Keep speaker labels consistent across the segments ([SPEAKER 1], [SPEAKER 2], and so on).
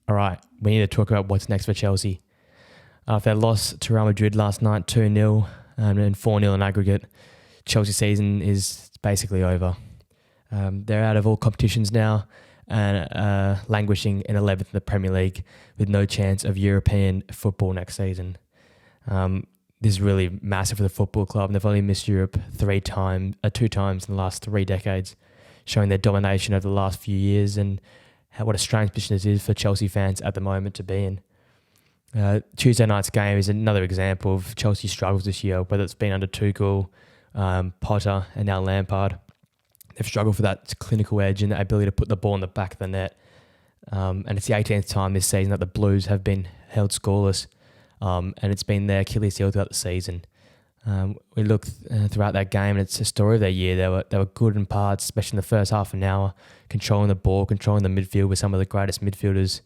[SPEAKER 1] All right, we need to talk about what's next for Chelsea. After their loss to Real Madrid last night, 2-0 and 4-0 in aggregate, Chelsea season is basically over. They're out of all competitions now and languishing in 11th in the Premier League with no chance of European football next season. This is really massive for the football club, and they've only missed Europe two times in the last 3 decades, showing their domination over the last few years and what a strange position it is for Chelsea fans at the moment to be in. Tuesday night's game is another example of Chelsea's struggles this year, whether it's been under Tuchel, Potter, and now Lampard. They've struggled for that clinical edge and the ability to put the ball in the back of the net. And it's the 18th time this season that the Blues have been held scoreless, and it's been their Achilles heel throughout the season. We looked throughout that game, and it's a story of their year. They were good in parts, especially in the first half an hour, controlling the ball, controlling the midfield with some of the greatest midfielders,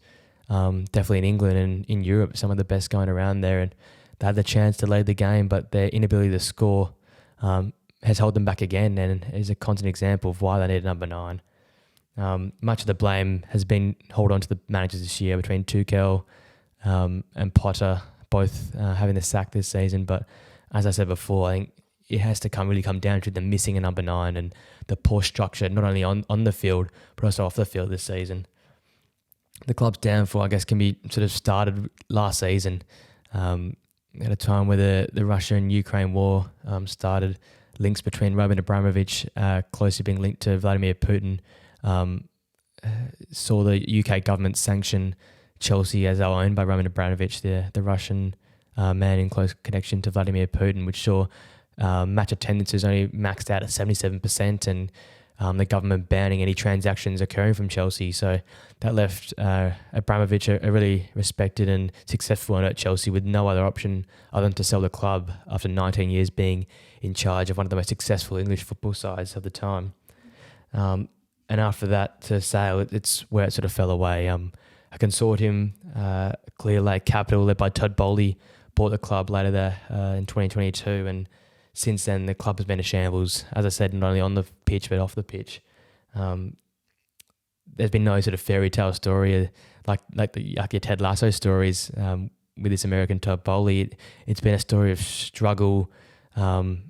[SPEAKER 1] definitely in England and in Europe, some of the best going around there. And they had the chance to lead the game, but their inability to score has held them back again, and is a constant example of why they need a number 9. Much of the blame has been held on to the managers this year between Tuchel and Potter, both having the sack this season. But as I said before, I think it has to really come down to the missing a number 9 and the poor structure, not only on the field, but also off the field this season. The club's downfall, I guess, can be sort of started last season at a time where the Russia and Ukraine war started. Links between Roman Abramovich closely being linked to Vladimir Putin saw the UK government sanction Chelsea as owned by Roman Abramovich, the Russian man in close connection to Vladimir Putin, which saw match attendances only maxed out at 77%, and the government banning any transactions occurring from Chelsea. So that left Abramovich a really respected and successful owner at Chelsea with no other option other than to sell the club after 19 years being in charge of one of the most successful English football sides of the time. And after that sale, it's where it sort of fell away. A consortium, Clear Lake Capital, led by Todd Bowley, bought the club later there in 2022, and since then the club has been a shambles, as I said, not only on the pitch but off the pitch. There's been no sort of fairy tale story like your Ted Lasso stories with this American Todd Bowley. It's been a story of struggle and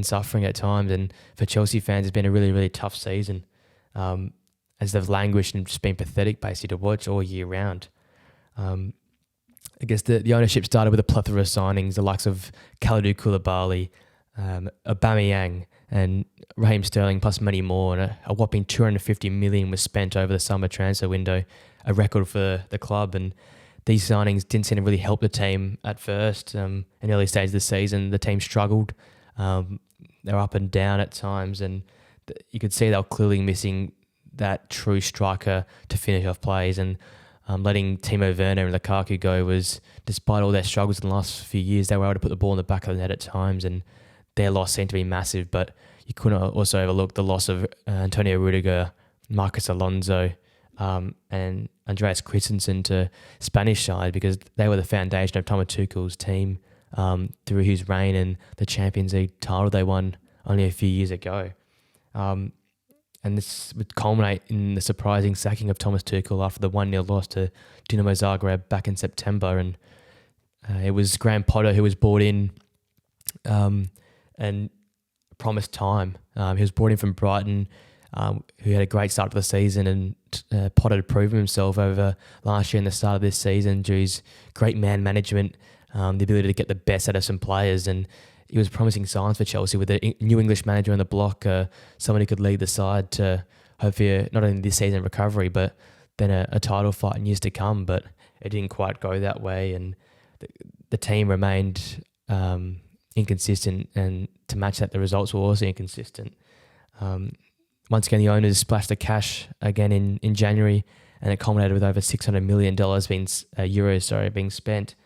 [SPEAKER 1] suffering at times, and for Chelsea fans it's been a really, really tough season as they've languished and just been pathetic basically to watch all year round. I guess the ownership started with a plethora of signings, the likes of Kalidou Koulibaly, Aubameyang and Raheem Sterling, plus many more, and a whopping $250 million was spent over the summer transfer window, a record for the club. And these signings didn't seem to really help the team at first. In the early stages of the season, the team struggled. They were up and down at times, and you could see they were clearly missing that true striker to finish off plays. And letting Timo Werner and Lukaku go was, despite all their struggles in the last few years, they were able to put the ball in the back of the net at times, and their loss seemed to be massive. But you couldn't also overlook the loss of Antonio Rudiger, Marcus Alonso, and Andreas Christensen to Spanish side, because they were the foundation of Thomas Tuchel's team through his reign and the Champions League title they won only a few years ago. And this would culminate in the surprising sacking of Thomas Tuchel after the 1-0 loss to Dinamo Zagreb back in September. And it was Graham Potter who was brought in and promised time. He was brought in from Brighton, who had a great start to the season, and Potter had proven himself over last year and the start of this season due to his great man management, the ability to get the best out of some players. And he was promising signs for Chelsea with a new English manager on the block, someone who could lead the side to hopefully not only this season recovery, but then a title fight in years to come. But it didn't quite go that way, and the team remained inconsistent, and to match that, the results were also inconsistent. Once again, the owners splashed the cash again in January, and it culminated with over $600 million being spent.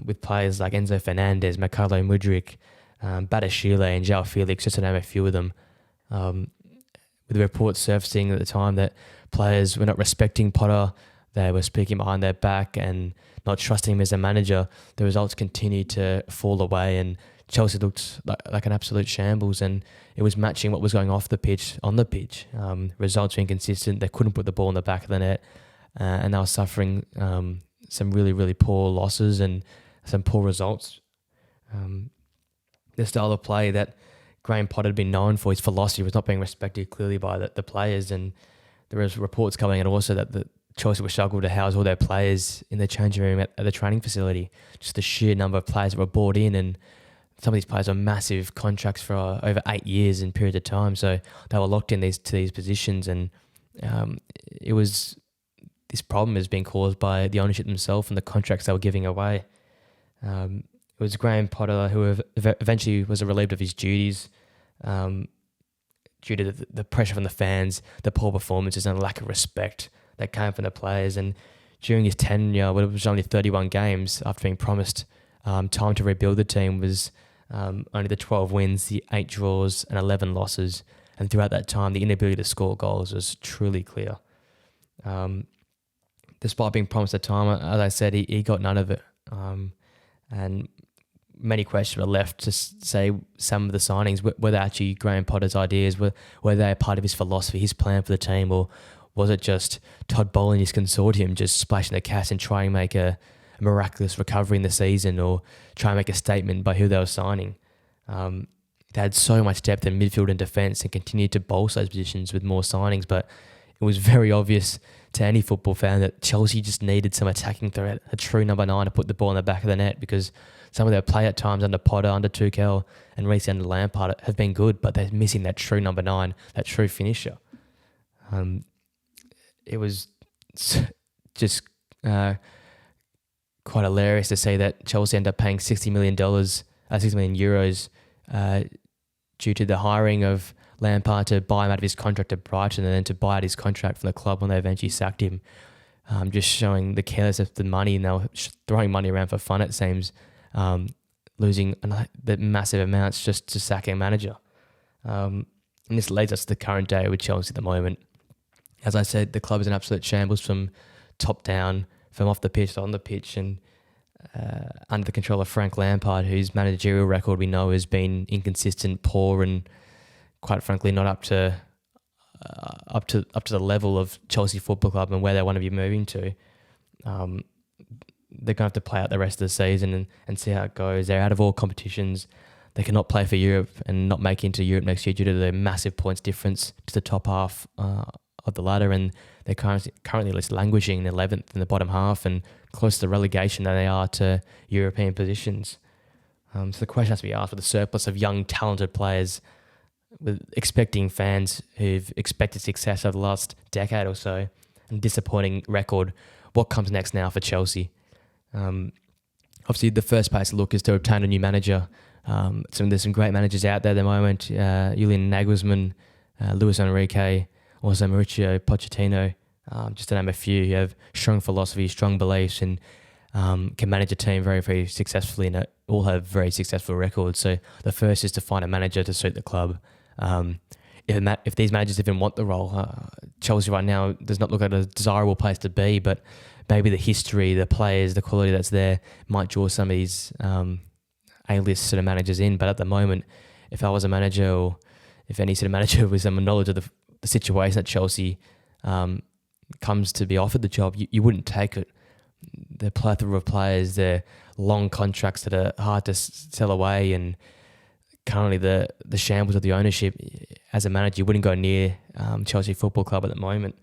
[SPEAKER 1] With players like Enzo Fernandez, Mikhailo Mudryk, Badiashile and João Felix, just to name a few of them. With the reports surfacing at the time that players were not respecting Potter, they were speaking behind their back and not trusting him as a manager, the results continued to fall away, and Chelsea looked like an absolute shambles, and it was matching what was going off the pitch on the pitch. Results were inconsistent. They couldn't put the ball in the back of the net. and they were suffering some really, really poor losses and some poor results. The style of play that Graham Potter had been known for, his philosophy, was not being respected clearly by the players, and there was reports coming in also that the Chelsea were struggled to house all their players in the changing room at the training facility. Just the sheer number of players that were brought in, and some of these players are massive contracts for over 8 years in periods of time. So they were locked in to these positions, and this problem has been caused by the ownership themselves and the contracts they were giving away. It was Graham Potter who eventually was relieved of his duties due to the pressure from the fans, the poor performances, and the lack of respect that came from the players. And during his tenure, when it was only 31 games after being promised time to rebuild the team, was only the 12 wins, the 8 draws, and 11 losses. And throughout that time, the inability to score goals was truly clear. Despite being promised the time, as I said, he got none of it. And many questions were left to say some of the signings, were they actually Graham Potter's ideas, were they a part of his philosophy, his plan for the team, or was it just Todd Boehly and his consortium just splashing the cash and trying to make a miraculous recovery in the season, or try and make a statement by who they were signing? They had so much depth in midfield and defence and continued to bolster those positions with more signings, but it was very obvious to any football fan that Chelsea just needed some attacking threat, a true number 9 to put the ball in the back of the net, because some of their play at times under Potter, under Tuchel, and recently under Lampard have been good, but they're missing that true number 9, that true finisher. It was just quite hilarious to see that Chelsea ended up paying €60 million due to the hiring of Lampard to buy him out of his contract at Brighton, and then to buy out his contract from the club when they eventually sacked him. Just showing the carelessness of the money, and they were throwing money around for fun, it seems, losing the massive amounts just to sack a manager. And this leads us to the current day with Chelsea at the moment. As I said, the club is in absolute shambles from top down, from off the pitch to on the pitch, and under the control of Frank Lampard, whose managerial record we know has been inconsistent, poor, and quite frankly not up to the level of Chelsea Football Club and where they want to be moving to. They're going to have to play out the rest of the season and see how it goes. They're out of all competitions. They cannot play for Europe and not make it into Europe next year due to the massive points difference to the top half of the ladder, and they're currently just languishing in 11th in the bottom half and close to the relegation than they are to European positions. So the question has to be asked, with a surplus of young, talented players, with expecting fans who've expected success over the last decade or so, and disappointing record, what comes next now for Chelsea? Obviously, the first place to look is to obtain a new manager. There's some great managers out there at the moment. Julian Nagelsmann, Luis Enrique, also Mauricio Pochettino, just to name a few, who have strong philosophy, strong beliefs, and can manage a team very, very successfully, and all have very successful records. So the first is to find a manager to suit the club. If these managers even want the role, Chelsea right now does not look like a desirable place to be, but maybe the history, the players, the quality that's there might draw some of these A-list sort of managers in. But at the moment, if I was a manager, or if any sort of manager with some knowledge of the situation that Chelsea comes to be offered the job, you wouldn't take it. The plethora of players, their long contracts that are hard to sell away, and currently the shambles of the ownership, as a manager, you wouldn't go near Chelsea Football Club at the moment.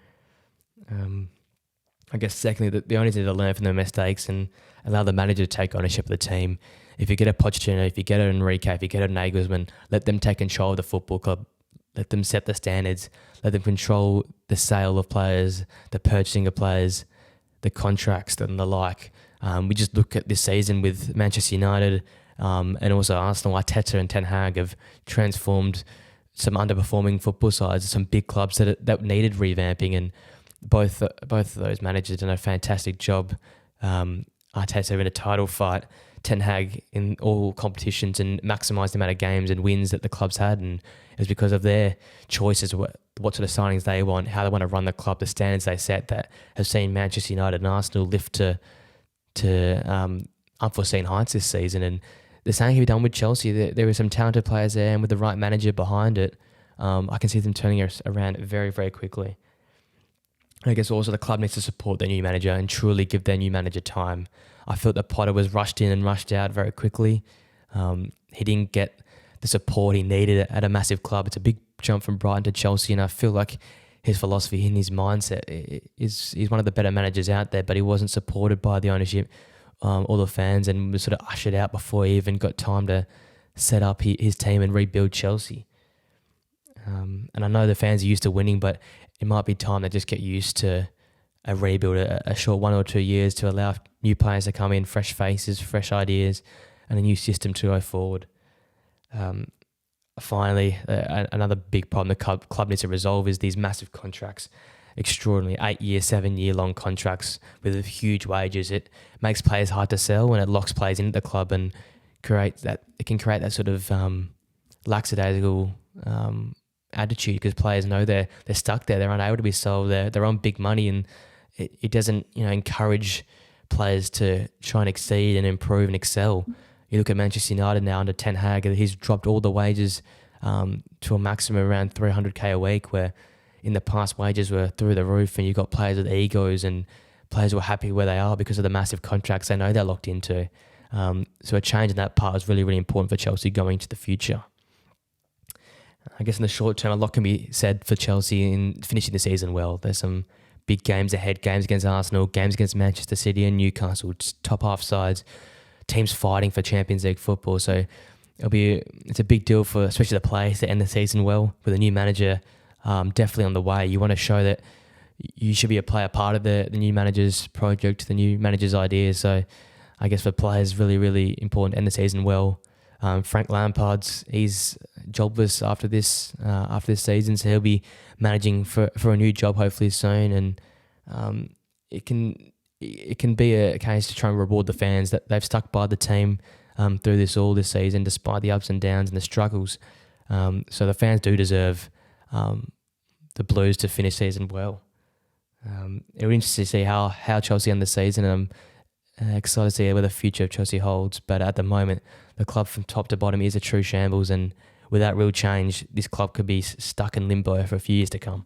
[SPEAKER 1] I guess secondly, the owners need to learn from their mistakes and allow the manager to take ownership of the team. If you get a Pochettino, if you get an Enrique, if you get a Nagelsmann, let them take control of the football club. Let them set the standards. Let them control the sale of players, the purchasing of players, the contracts and the like. We just look at this season with Manchester United and also Arsenal. Arteta and Ten Hag have transformed some underperforming football sides, some big clubs that needed revamping, and both of those managers done a fantastic job. Arteta in a title fight, Ten Hag in all competitions, and maximised the amount of games and wins that the clubs had, and it was because of their choices, what sort of signings they want, how they want to run the club, the standards they set, that have seen Manchester United and Arsenal lift to unforeseen heights this season. And the same can be done with Chelsea. There were some talented players there, and with the right manager behind it, I can see them turning it around very, very quickly. And I guess also the club needs to support their new manager and truly give their new manager time. I felt that Potter was rushed in and rushed out very quickly. He didn't get the support he needed at a massive club. It's a big jump from Brighton to Chelsea, and I feel like his philosophy and his mindset is he's one of the better managers out there, but he wasn't supported by the ownership or the fans, and was sort of ushered out before he even got time to set up his team and rebuild Chelsea. And I know the fans are used to winning, but it might be time to just get used to a rebuild, a short 1 or 2 years to allow new players to come in, fresh faces, fresh ideas, and a new system to go forward. Finally, another big problem the club needs to resolve is these massive contracts, extraordinary 8-year, 7-year long contracts with huge wages. It makes players hard to sell, and it locks players into the club and it can create that sort of lackadaisical attitude, because players know they're stuck there, they're unable to be sold, they're on big money, and it doesn't encourage players to try and exceed and improve and excel. You look at Manchester United now under Ten Hag, he's dropped all the wages to a maximum around 300k a week, where in the past wages were through the roof, and you've got players with egos and players who are happy where they are because of the massive contracts they know they're locked into. So a change in that part is really, really important for Chelsea going into the future. I guess in the short term, a lot can be said for Chelsea in finishing the season well. There's some big games ahead, games against Arsenal, games against Manchester City and Newcastle, top half sides, teams fighting for Champions League football. So it's a big deal for especially the players to end the season well with a new manager definitely on the way. You want to show that you should be a player part of the new manager's project, the new manager's ideas. So I guess for players, really, really important to end the season well. Frank he's jobless after this season, so he'll be managing for a new job hopefully soon, and it can be a case to try and reward the fans that they've stuck by the team through this season, despite the ups and downs and the struggles. So the fans do deserve the Blues to finish season well. It'll be interesting to see how Chelsea end the season, and I'm excited to see where the future of Chelsea holds. But at the moment, the club from top to bottom is a true shambles, and without real change, this club could be stuck in limbo for a few years to come.